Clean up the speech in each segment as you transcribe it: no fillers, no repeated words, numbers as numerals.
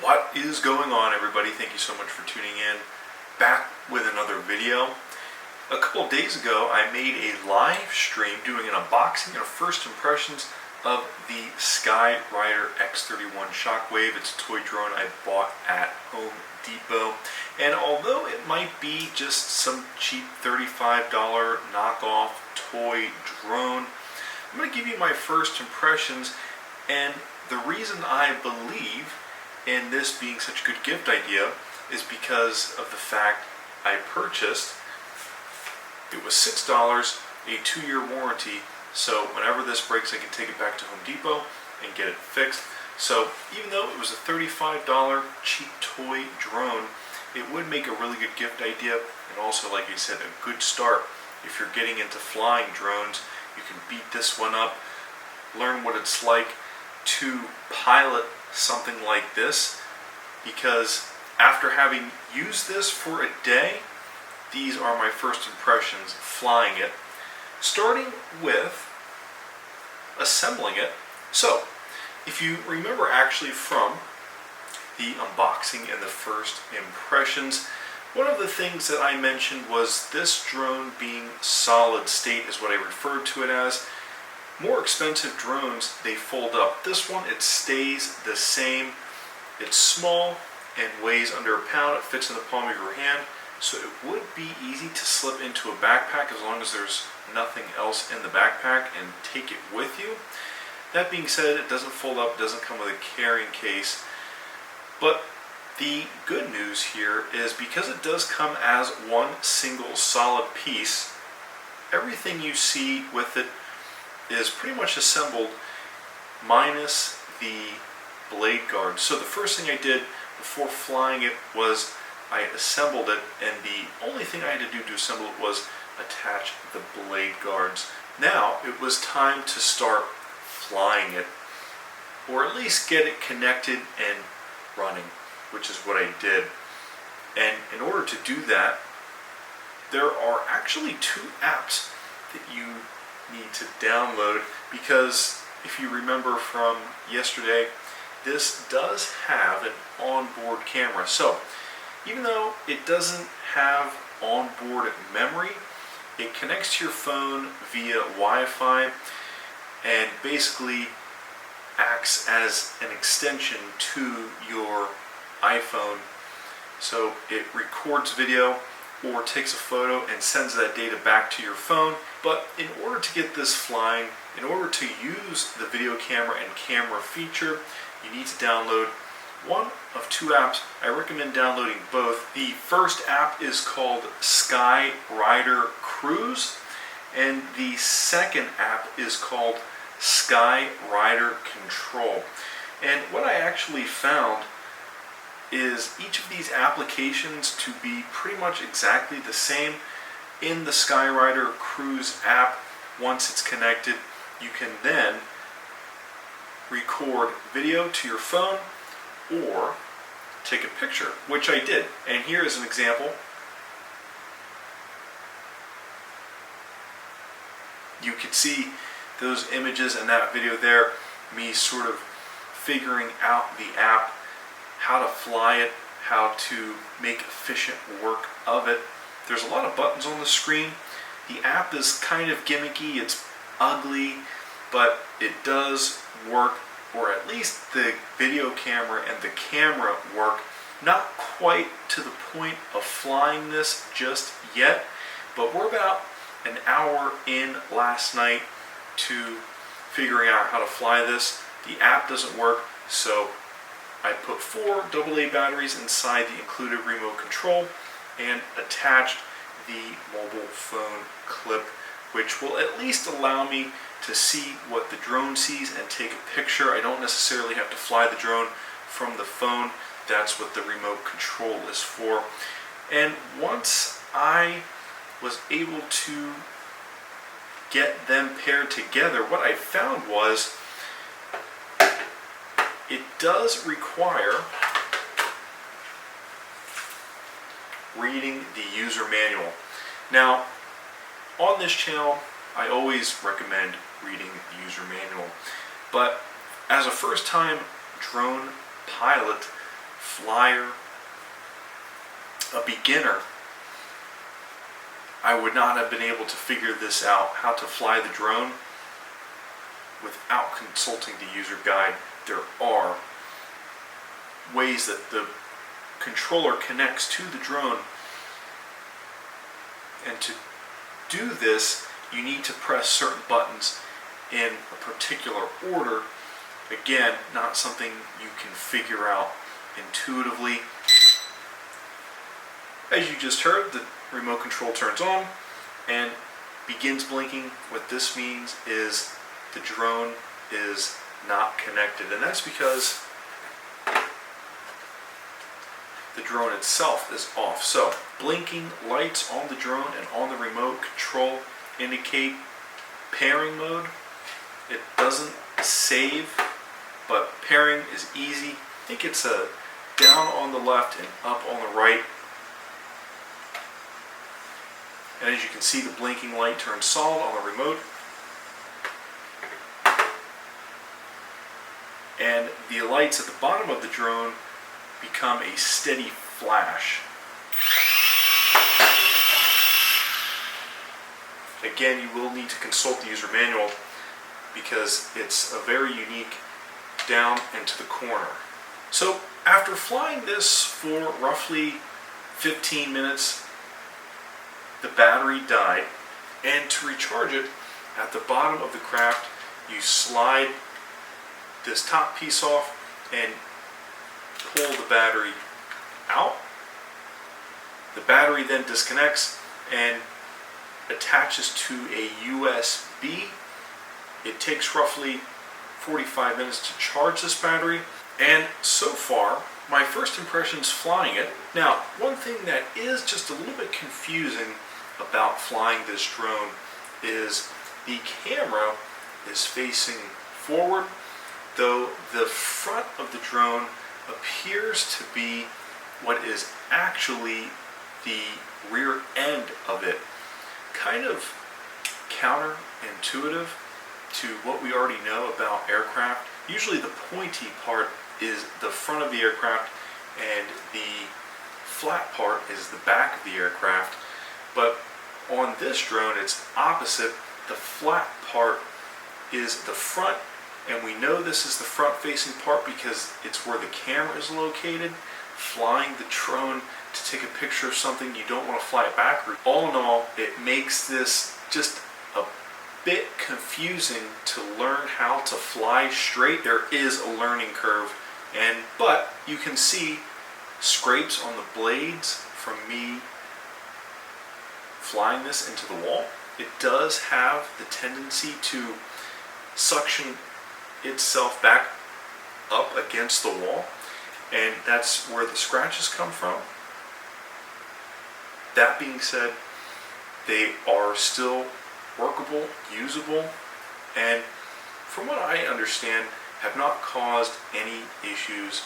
What is going on, everybody? Thank you so much for tuning in. Back with another video. A couple of days ago, I made a live stream doing an unboxing and first impressions of the Skyrider X31 Shockwave. It's a toy drone I bought at Home Depot. And although it might be just some cheap $35 knockoff toy drone, I'm going to give you my first impressions. And the reason I believe in this being such a good gift idea is because of the fact I purchased, it was $6, a 2-year warranty, so whenever this breaks I can take it back to Home Depot and get it fixed. So even though it was a $35 cheap toy drone, it would make a really good gift idea, and also, like I said, a good start. If you're getting into flying drones, you can beat this one up, learn what it's like to pilot something like this, because after having used this for a day, these are my first impressions flying it, starting with assembling it. So if you remember actually from the unboxing and the first impressions, one of the things that I mentioned was this drone being solid state is what I referred to it as. More expensive drones, they fold up. This one, it stays the same. It's small and weighs under a pound. It fits in the palm of your hand, so it would be easy to slip into a backpack as long as there's nothing else in the backpack and take it with you. That being said, it doesn't fold up, it doesn't come with a carrying case. But the good news here is because it does come as one single solid piece, everything you see with it is pretty much assembled minus the blade guard. So the first thing I did before flying it was I assembled it, and the only thing I had to do to assemble it was attach the blade guards. Now it was time to start flying it, or at least get it connected and running, which is what I did. And in order to do that, there are actually 2 apps that you need to download, because if you remember from yesterday, this does have an onboard camera. So even though it doesn't have onboard memory, it connects to your phone via Wi-Fi and basically acts as an extension to your iPhone. So it records video or takes a photo and sends that data back to your phone. But in order to get this flying, in order to use the video camera and camera feature, you need to download one of 2 apps. I recommend downloading both. The first app is called Skyrider Cruise, and the second app is called Skyrider Control. And what I actually found is each of these applications to be pretty much exactly the same. In the Skyrider Cruise app, once it's connected, you can then record video to your phone or take a picture, which I did. And here is an example. You can see those images and that video there, me sort of figuring out the app, how to fly it, how to make efficient work of it. There's a lot of buttons on the screen. The app is kind of gimmicky, it's ugly, but it does work, or at least the video camera and the camera work. Not quite to the point of flying this just yet, but we're about an hour in last night to figuring out how to fly this. The app doesn't work, so I put 4 AA batteries inside the included remote control and attached the mobile phone clip, which will at least allow me to see what the drone sees and take a picture. I don't necessarily have to fly the drone from the phone. That's what the remote control is for. And once I was able to get them paired together, what I found was it does require reading the user manual. Now, on this channel, I always recommend reading the user manual, but as a first-time drone pilot, flyer, a beginner, I would not have been able to figure this out, how to fly the drone, without consulting the user guide. There are ways that the controller connects to the drone, and to do this you need to press certain buttons in a particular order. Again, not something you can figure out intuitively. As you just heard, the remote control turns on and begins blinking. What this means is the drone is not connected, and that's because the drone itself is off. So blinking lights on the drone and on the remote control indicate pairing mode. It doesn't save, but pairing is easy. I think it's a down on the left and up on the right. And as you can see, the blinking light turns solid on the remote. And the lights at the bottom of the drone become a steady flash. Again, you will need to consult the user manual because it's a very unique down and to the corner. So after flying this for roughly 15 minutes, the battery died, and to recharge it, at the bottom of the craft, you slide this top piece off and pull the battery out. The battery then disconnects and attaches to a USB. It takes roughly 45 minutes to charge this battery, and so far my first impressions flying it. Now, one thing that is just a little bit confusing about flying this drone is the camera is facing forward, though the front of the drone appears to be what is actually the rear end of it. Kind of counterintuitive to what we already know about aircraft. Usually the pointy part is the front of the aircraft and the flat part is the back of the aircraft. But on this drone it's opposite. The flat part is the front, and we know this is the front facing part because it's where the camera is located. Flying the drone to take a picture of something, you don't want to fly it backward. All in all, it makes this just a bit confusing to learn how to fly straight. There is a learning curve, but you can see scrapes on the blades from me flying this into the wall. It does have the tendency to suction itself back up against the wall, and that's where the scratches come from. That being said, they are still workable, usable, and from what I understand, have not caused any issues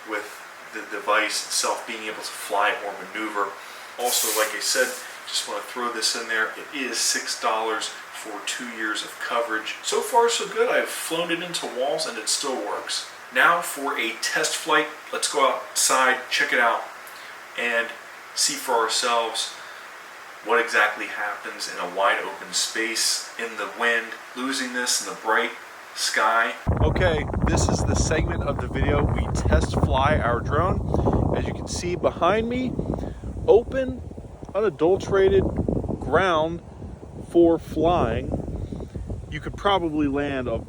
with the device itself being able to fly or maneuver. Also, like I said, just want to throw this in there. It is $6 for 2 years of coverage. So far so good. I've flown it into walls and it still works. Now for a test flight, let's go outside, check it out, and see for ourselves what exactly happens in a wide open space, in the wind, losing this in the bright sky. Okay, this is the segment of the video we test fly our drone. As you can see behind me, open, unadulterated ground for flying. You could probably land a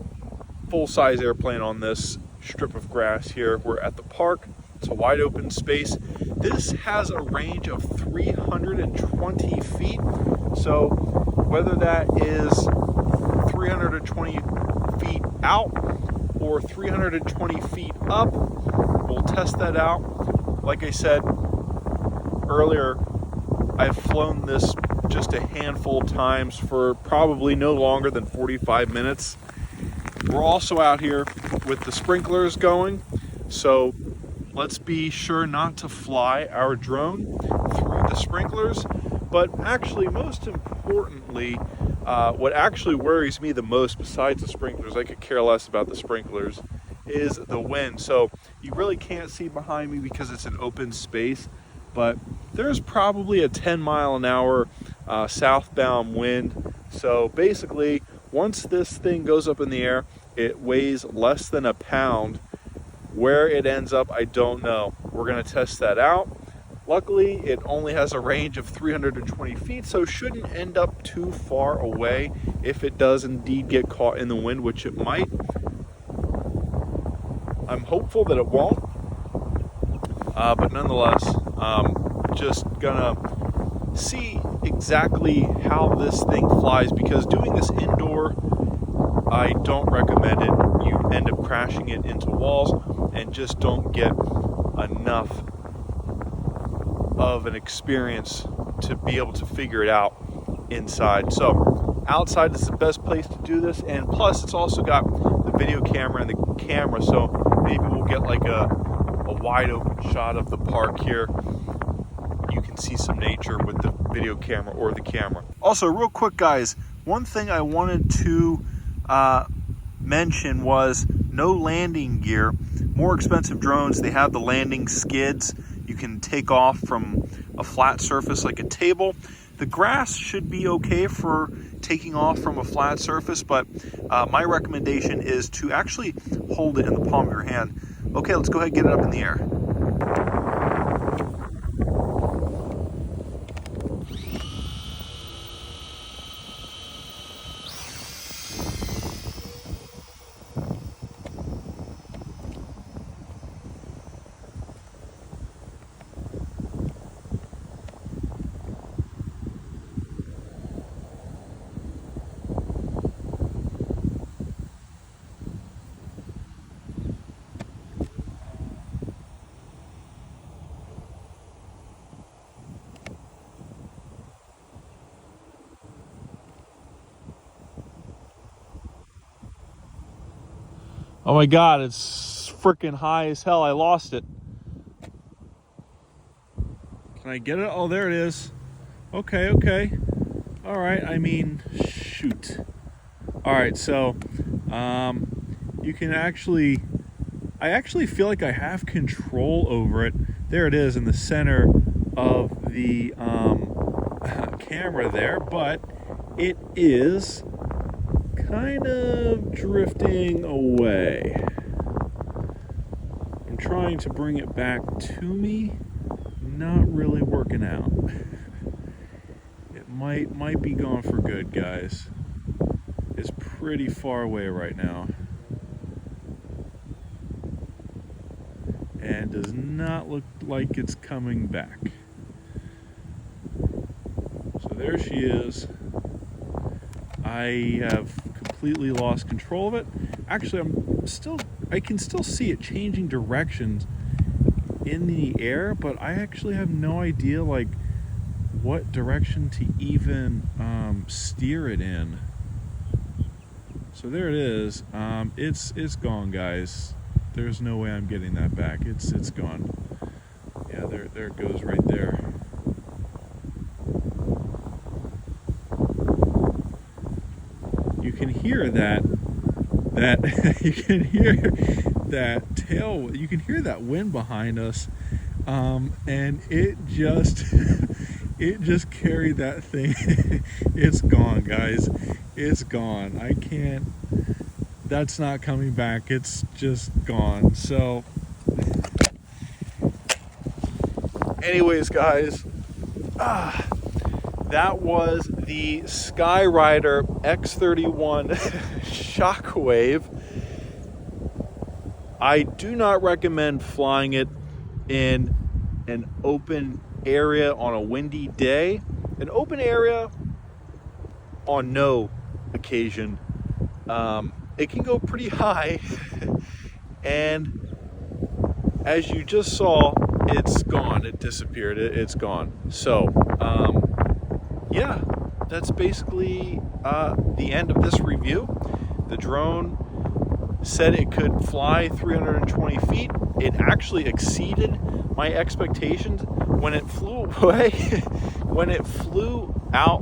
full-size airplane on this strip of grass here. We're at the park. It's a wide open space. This has a range of 320 feet. So whether that is 320 feet out or 320 feet up, we'll test that out. Like I said earlier, I've flown this just a handful of times for probably no longer than 45 minutes. We're also out here with the sprinklers going, so let's be sure not to fly our drone through the sprinklers. But actually, most importantly, what actually worries me the most besides the sprinklers, I could care less about the sprinklers, is the wind. So You really can't see behind me because it's an open space, but there's probably a 10-mile-an-hour southbound wind. So basically, once this thing goes up in the air, it weighs less than a pound. Where it ends up, I don't know. We're gonna test that out. Luckily, it only has a range of 320 feet, so shouldn't end up too far away if it does indeed get caught in the wind, which it might. I'm hopeful that it won't, but nonetheless, just gonna see exactly how this thing flies, because doing this indoor, I don't recommend it. You end up crashing it into walls and just don't get enough of an experience to be able to figure it out inside. So outside is the best place to do this, and plus it's also got the video camera and the camera, so maybe we'll get like a wide open shot of the park here. You can see some nature with the video camera or the camera. Also, real quick guys, one thing I wanted to mention was no landing gear. More expensive drones, they have the landing skids. You can take off from a flat surface like a table. The grass should be okay for taking off from a flat surface, but my recommendation is to actually hold it in the palm of your hand. Okay, let's go ahead and get it up in the air. Oh my God, it's freaking high as hell. I lost it. Can I get it? Oh, there it is. Okay. All right, I mean, shoot. All right, so you can actually, I actually feel like I have control over it. There it is in the center of the camera there, but it is kind of drifting away. I'm trying to bring it back to me. Not really working out. It might be gone for good, guys. It's pretty far away right now. And does not look like it's coming back. So there she is. I have completely lost control of it. Actually, I can still see it changing directions in the air, but I actually have no idea like what direction to even steer it in. So there it is. It's gone, guys. There's no way I'm getting that back. It's gone. Yeah, there it goes right there. You can hear that you can hear that tail, you can hear that wind behind us, and it just it just carried that thing. It's gone, guys. It's gone. I can't, that's not coming back. It's just gone. So anyways, guys, that was the Skyrider X31 Shockwave. I do not recommend flying it in an open area on a windy day. An open area on no occasion. It can go pretty high, and as you just saw, it's gone. It disappeared. It's gone. So yeah, that's basically the end of this review. The drone said it could fly 320 feet. It actually exceeded my expectations when it flew away. When it flew out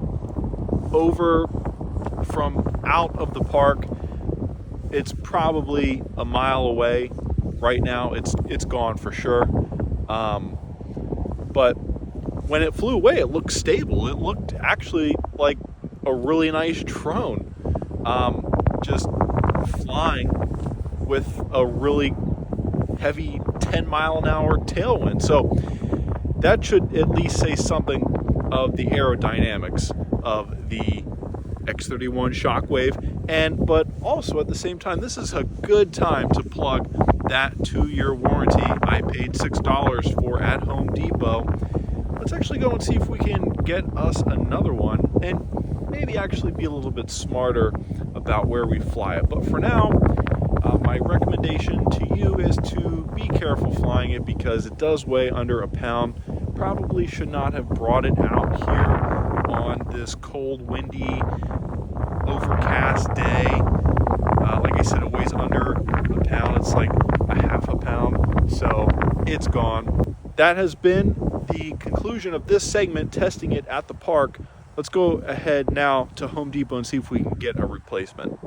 from out of the park, it's probably a mile away right now it's gone for sure. But when it flew away, it looked stable. It looked actually like a really nice drone, just flying with a really heavy 10-mile-an-hour tailwind. So that should at least say something of the aerodynamics of the X31 Shockwave. But also at the same time, this is a good time to plug that 2-year warranty I paid $6 for at Home Depot. Let's actually go and see if we can get us another one and maybe actually be a little bit smarter about where we fly it. But for now, my recommendation to you is to be careful flying it because it does weigh under a pound. Probably should not have brought it out here on this cold, windy, overcast day. Like I said, it weighs under a pound. It's like a half a pound, so it's gone. That has been the conclusion of this segment, testing it at the park. Let's go ahead now to Home Depot and see if we can get a replacement.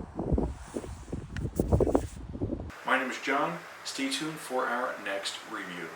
My name is John. Stay tuned for our next review.